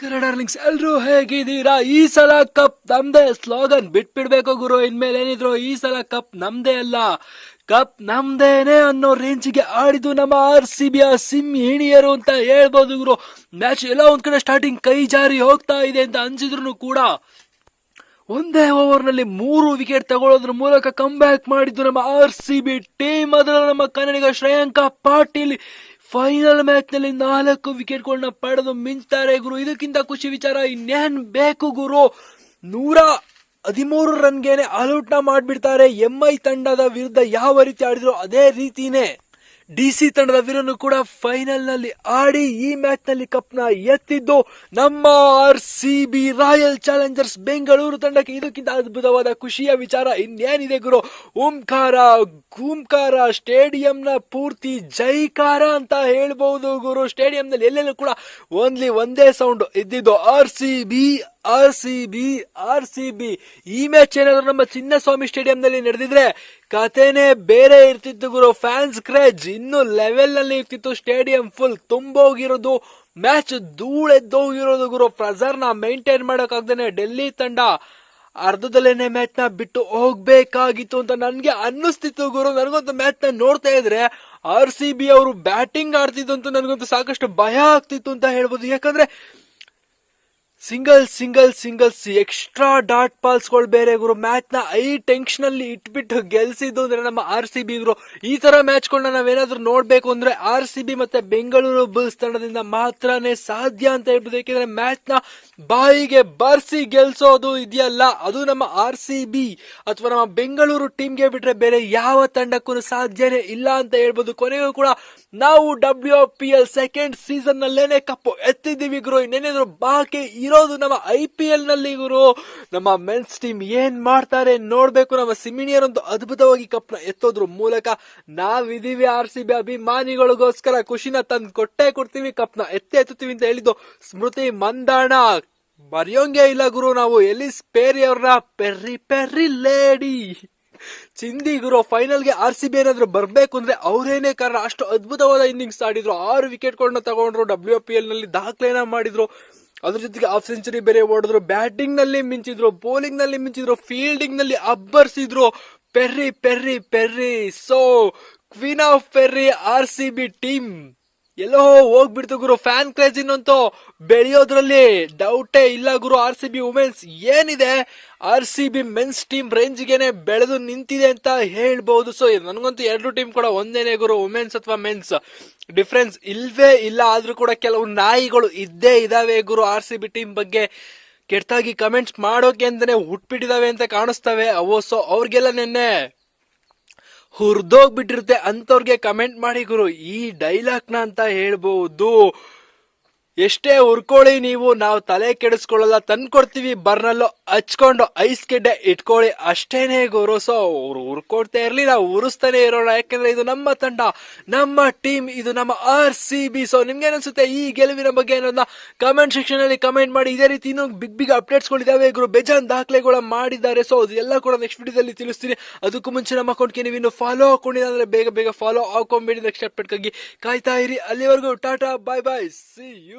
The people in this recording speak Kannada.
ನಮಸ್ಕಾರ ಡಾರ್ಲಿಂಗ್ಸ್, ಎಲ್ರು ಹೇಗಿದ್ದೀರಾ? ಈ ಸಲ ಕಪ್ ನಮ್ದೇ ಸ್ಲೋಗನ್ ಬಿಟ್ಬಿಡ್ಬೇಕು ಗುರು. ಇನ್ಮೇಲೆ ಏನಿದ್ರು ಈ ಸಲ ಕಪ್ ನಮ್ದೇ ಅಲ್ಲ, ಕಪ್ ನಮ್ದೇನೆ ಅನ್ನೋ ರೇಂಜಿಗೆ ಆಡಿದ್ದು ನಮ್ಮ RCB ಸಿಂಹಿಣಿಯರು ಅಂತ ಹೇಳ್ಬೋದು ಗುರು. ಮ್ಯಾಚ್ ಎಲ್ಲ ಒಂದ್ ಕಡೆ ಸ್ಟಾರ್ಟಿಂಗ್ ಕೈ ಜಾರಿ ಹೋಗ್ತಾ ಇದೆ ಅಂತ ಅನ್ಸಿದ್ರು ಕೂಡ ಒಂದೇ ಓವರ್ ನಲ್ಲಿ 3 ವಿಕೆಟ್ ತಗೊಳ್ಳೋದ್ರ ಮೂಲಕ ಕಮ್ ಬ್ಯಾಕ್ ಮಾಡಿದ್ದು ನಮ್ಮ RCB ಟೀಮ್. ಅದರ ನಮ್ಮ ಕನ್ನಡಿಗ ಶ್ರೇಯಾಂಕ ಪಾಟೀಲ್ ಫೈನಲ್ ಮ್ಯಾಚ್ ನಲ್ಲಿ 4 ವಿಕೆಟ್ ಪಡೆದು ಮಿಂಚ್ತಾರೆ ಗುರು. ಇದಕ್ಕಿಂತ ಖುಷಿ ವಿಚಾರ ಇನ್ನೇನ್ ಬೇಕು ಗುರು. 113 ರನ್ಗೆನೆ ಆಲ್ಔಟ್ ಮಾಡ್ಬಿಡ್ತಾರೆ. MI ತಂಡದ ವಿರುದ್ಧ ಯಾವ ರೀತಿ ಆಡಿದ್ರು ಅದೇ ರೀತಿನೇ DC ತಂಡದ ವಿರುದ್ಧ ಕೂಡ ಫೈನಲ್ ನಲ್ಲಿ ಆಡಿ ಈ ಮ್ಯಾಚ್ ನಲ್ಲಿ ಕಪ್ ನ ಎತ್ತಿದ್ದು ನಮ್ಮ RCB ರಾಯಲ್ ಚಾಲೆಂಜರ್ಸ್ ಬೆಂಗಳೂರು ತಂಡಕ್ಕೆ. ಇದಕ್ಕಿಂತ ಅದ್ಭುತವಾದ ಖುಷಿಯ ವಿಚಾರ ಇನ್ನೇನಿದೆ ಗುರು. ಓಂಕಾರ ಸ್ಟೇಡಿಯಂನ ಪೂರ್ತಿ ಜೈಕಾರ ಅಂತ ಹೇಳ್ಬಹುದು ಗುರು. ಸ್ಟೇಡಿಯಂ ನಲ್ಲಿ ಎಲ್ಲೆಲ್ಲೂ ಕೂಡ ಒಂದೇ ಸೌಂಡ್ ಇದ್ದಿದ್ದು RCB. ಈ ಮ್ಯಾಚ್ ಏನಾದ್ರು ನಮ್ಮ ಚಿನ್ನಸ್ವಾಮಿ ಸ್ಟೇಡಿಯಂ ನಲ್ಲಿ ನಡೆದಿದ್ರೆ ಕಥೆನೆ ಬೇರೆ ಇರ್ತಿತ್ತು ಗುರು. ಫ್ಯಾನ್ಸ್ ಕ್ರೇಜ್ ಇನ್ನು ಲೆವೆಲ್ ನಲ್ಲಿ ಇರ್ತಿತ್ತು. ಸ್ಟೇಡಿಯಂ ಫುಲ್ ತುಂಬೋಗಿರೋದು, ಮ್ಯಾಚ್ ಧೂಳೆದ್ದೋಗಿರೋದು ಗುರು. ಪ್ರೆಸರ್ ನ ಮೇಂಟೈನ್ ಮಾಡಕ್ಕಾಗ್ದೇನೆ ಡೆಲ್ಲಿ ತಂಡ ಅರ್ಧದಲ್ಲೇನೆ ಮ್ಯಾಚ್ ನ ಬಿಟ್ಟು ಹೋಗ್ಬೇಕಾಗಿತ್ತು ಅಂತ ನನ್ಗೆ ಅನ್ನಿಸ್ತಿತ್ತು ಗುರು. ನನಗಂತೂ ಮ್ಯಾಚ್ ನ ನೋಡ್ತಾ ಇದ್ರೆ RCB ಅವರು ಬ್ಯಾಟಿಂಗ್ ಆಡ್ತಿದ್ದು ಅಂತ ನನಗಂತೂ ಸಾಕಷ್ಟು ಭಯ ಆಗ್ತಿತ್ತು ಅಂತ ಹೇಳ್ಬೋದು. ಯಾಕಂದ್ರೆ ಸಿಂಗಲ್ಸ್ ಎಕ್ಸ್ಟ್ರಾ ಡಾಟ್ ಬಾಲ್ಸ್ ಗಳು ಬೇರೆ ಗುರು. ಮ್ಯಾಚ್ ನ ಟೆನ್ಷನ್ ಅಲ್ಲಿ ಇಟ್ಬಿಟ್ಟು ಗೆಲ್ಸಿದ್ದು ಅಂದ್ರೆ ನಮ್ಮ RCB ಗುರು. ಈ ತರ ಮ್ಯಾಚ್ ಗಳನ್ನ ನಾವೇನಾದ್ರೂ ನೋಡ್ಬೇಕು ಅಂದ್ರೆ RCB ಮತ್ತೆ ಬೆಂಗಳೂರು ಬುಲ್ಸ್ ತಂಡದಿಂದ ಮಾತ್ರನೇ ಸಾಧ್ಯ ಅಂತ ಹೇಳ್ಬೋದು. ಯಾಕೆಂದ್ರೆ ಮ್ಯಾಚ್ ನ ಬಾಯಿಗೆ ಬರ್ಸಿ ಗೆಲ್ಸೋದು ಇದೆಯಲ್ಲ, ಅದು ನಮ್ಮ RCB ಅಥವಾ ನಮ್ಮ ಬೆಂಗಳೂರು ಟೀಮ್ಗೆ ಬಿಟ್ರೆ ಬೇರೆ ಯಾವ ತಂಡಕ್ಕೂ ಸಾಧ್ಯನೇ ಇಲ್ಲ ಅಂತ ಹೇಳ್ಬೋದು. ಕೊನೆಗೂ ಕೂಡ ನಾವು WPL ಸೆಕೆಂಡ್ ಸೀಸನ್ ನಲ್ಲೇನೆ ಕಪ್ಪು ಎತ್ತಿದ್ದೀವಿ ಗುರು. ಇನ್ನೇನಾದ್ರು ಬಾಕಿ ಇರೋದು ನಮ್ಮ IPL ನಲ್ಲಿ ಗುರು. ನಮ್ಮ ಮೆನ್ಸ್ ಟೀಮ್ ಏನ್ ಮಾಡ್ತಾರೆ ನೋಡ್ಬೇಕು. ನಮ್ಮ ಸಿಮಿನಿಯರ್ ಒಂದು ಅದ್ಭುತವಾಗಿ ಕಪ್ ನ ಎತ್ತೋದ್ರ ಮೂಲಕ ನಾವಿದೀವಿ RCB ಅಭಿಮಾನಿಗಳಿಗೋಸ್ಕರ ಖುಷಿನ ತಂದು ಕೊಡ್ತೀವಿ. ಕಪ್ ನ ಎತ್ತುತ್ತೀವಿ ಅಂತ ಹೇಳಿದ್ದು ಸ್ಮೃತಿ ಮಂದಾಣ ಮರೆಯೋಂಗೆ ಇಲ್ಲ ಗುರು. ನಾವು ಎಲಿಸ್ ಪೇರಿ ಅವ್ರನ್ನ ಪೆರ್ರಿ ಲೇಡಿ ಚಿಂದಿ ಗುರು. ಫೈನಲ್ ಗೆ RCB ಏನಾದ್ರು ಬರ್ಬೇಕು ಅಂದ್ರೆ ಅವರೇನೇ ಕಾರಣ. ಅಷ್ಟು ಅದ್ಭುತವಾದ ಇನ್ನಿಂಗ್ಸ್ ಆಡಿದ್ರು, 6 ವಿಕೆಟ್ ತಗೊಂಡ್ರು, WPL ನಲ್ಲಿ ದಾಖಲೆನ ಮಾಡಿದ್ರು. ಅದ್ರ ಜೊತೆಗೆ ಹಾಫ್ ಸೆಂಚುರಿ ಬೇರೆ ಓಡಿದ್ರು. ಬ್ಯಾಟಿಂಗ್ ನಲ್ಲಿ ಮಿಂಚಿದ್ರು, ಬೌಲಿಂಗ್ ನಲ್ಲಿ ಮಿಂಚಿದ್ರು, ಫೀಲ್ಡಿಂಗ್ ನಲ್ಲಿ ಅಬ್ಬರಿಸಿದ್ರು. Perry so queen of Perry RCB team ಎಲ್ಲೋ ಹೋಗ್ಬಿಡ್ತು ಗುರು. ಫ್ಯಾನ್ ಕ್ರೇಜ್ ಇನ್ನಂತೂ ಬೆಳೆಯೋದ್ರಲ್ಲಿ ಡೌಟೇ ಇಲ್ಲ ಗುರು. RCB ವುಮೆನ್ಸ್ ಏನಿದೆ, RCB ಮೆನ್ಸ್ ಟೀಮ್ ರೇಂಜ್ಗೆನೆ ಬೆಳೆದು ನಿಂತಿದೆ ಅಂತ ಹೇಳ್ಬಹುದು. ಸೊ ನನಗಂತೂ 2 ಟೀಮ್ ಕೂಡ ಒಂದೇನೆ ಗುರು. ವುಮೆನ್ಸ್ ಅಥವಾ ಮೆನ್ಸ್ ಡಿಫ್ರೆನ್ಸ್ ಇಲ್ವೇ ಇಲ್ಲ. ಆದ್ರೂ ಕೂಡ ಕೆಲವು ನಾಯಿಗಳು ಇದ್ದೇ ಇದಾವೆ ಗುರು RCB ಟೀಮ್ ಬಗ್ಗೆ ಕೆಟ್ಟಾಗಿ ಕಮೆಂಟ್ಸ್ ಮಾಡೋಕೆ ಅಂತಾನೆ ಹುಟ್ಬಿಟ್ಟಿದಾವೆ ಅಂತ ಕಾಣಿಸ್ತವೆ ಅವು. ಸೊ ಅವ್ರಿಗೆಲ್ಲ ನೆನ್ನೆ ಹುರ್ದೋಗ್ಬಿಟ್ಟಿರುತ್ತೆ ಅಂತವ್ರಿಗೆ ಕಮೆಂಟ್ ಮಾಡಿ ಗುರು ಈ ಡೈಲಾಗ್ ನ ಅಂತ ಹೇಳ್ಬಹುದು. ಎಷ್ಟೇ ಹುರ್ಕೊಳ್ಳಿ ನೀವು, ನಾವು ತಲೆ ಕೆಡಿಸ್ಕೊಳ್ಳಲ್ಲ, ತಂದ್ಕೊಡ್ತೀವಿ ಬರ್ನಲ್ಲೋ ಹಚ್ಕೊಂಡು ಐಸ್ ಗೆಡ್ಡೆ ಇಟ್ಕೊಳ್ಳಿ ಅಷ್ಟೇನೆ ಗುರು. ಸೊ ಅವ್ರು ಹುರ್ಕೊಡ್ತಾ ಇರ್ಲಿ, ನಾವು ಉರಿಸ್ತಾನೆ ಇರೋಣ. ಯಾಕಂದ್ರೆ ಇದು ನಮ್ಮ ತಂಡ, ನಮ್ಮ ಟೀಮ್, ಇದು ನಮ್ಮ RCB. ಸೊ ನಿಮ್ಗೆ ಅನ್ಸುತ್ತೆ ಈ ಗೆಲುವಿನ ಬಗ್ಗೆ ಅನ್ನೋದನ್ನ ಕಮೆಂಟ್ ಸೆಕ್ಷನ್ ಅಲ್ಲಿ ಕಮೆಂಟ್ ಮಾಡಿ. ಇದೇ ರೀತಿ ಇನ್ನೂ ಬಿಗ್ ಅಪ್ಡೇಟ್ಸ್ ಗಳಿದಾವೆ ಗುರು, ಬೇಜಾನ್ ದಾಖಲೆಗಳ ಮಾಡಿದ್ದಾರೆ. ಸೊ ಅದೆಲ್ಲ ಕೂಡ ನೆಕ್ಸ್ಟ್ ವಿಡಿಯೋದಲ್ಲಿ ತಿಳಿಸ್ತೀನಿ. ಅದಕ್ಕೂ ಮುಂಚೆ ನಮ್ಮ ಅಕೌಂಟ್ಗೆ ನೀವು ಇನ್ನು ಫಾಲೋ ಹಾಕೊಂಡಿಲ್ಲ ಅಂದ್ರೆ ಬೇಗ ಫಾಲೋ ಹಾಕೊಂಡ್ಬಿಡಿ. ನೆಕ್ಸ್ಟ್ ಅಪ್ಡೇಟ್ ಗಾಗಿ ಕಾಯ್ತಾ ಇರಿ. ಅಲ್ಲಿವರೆಗೂ ಟಾಟಾ, ಬಾಯ್, ಸಿ ಯು.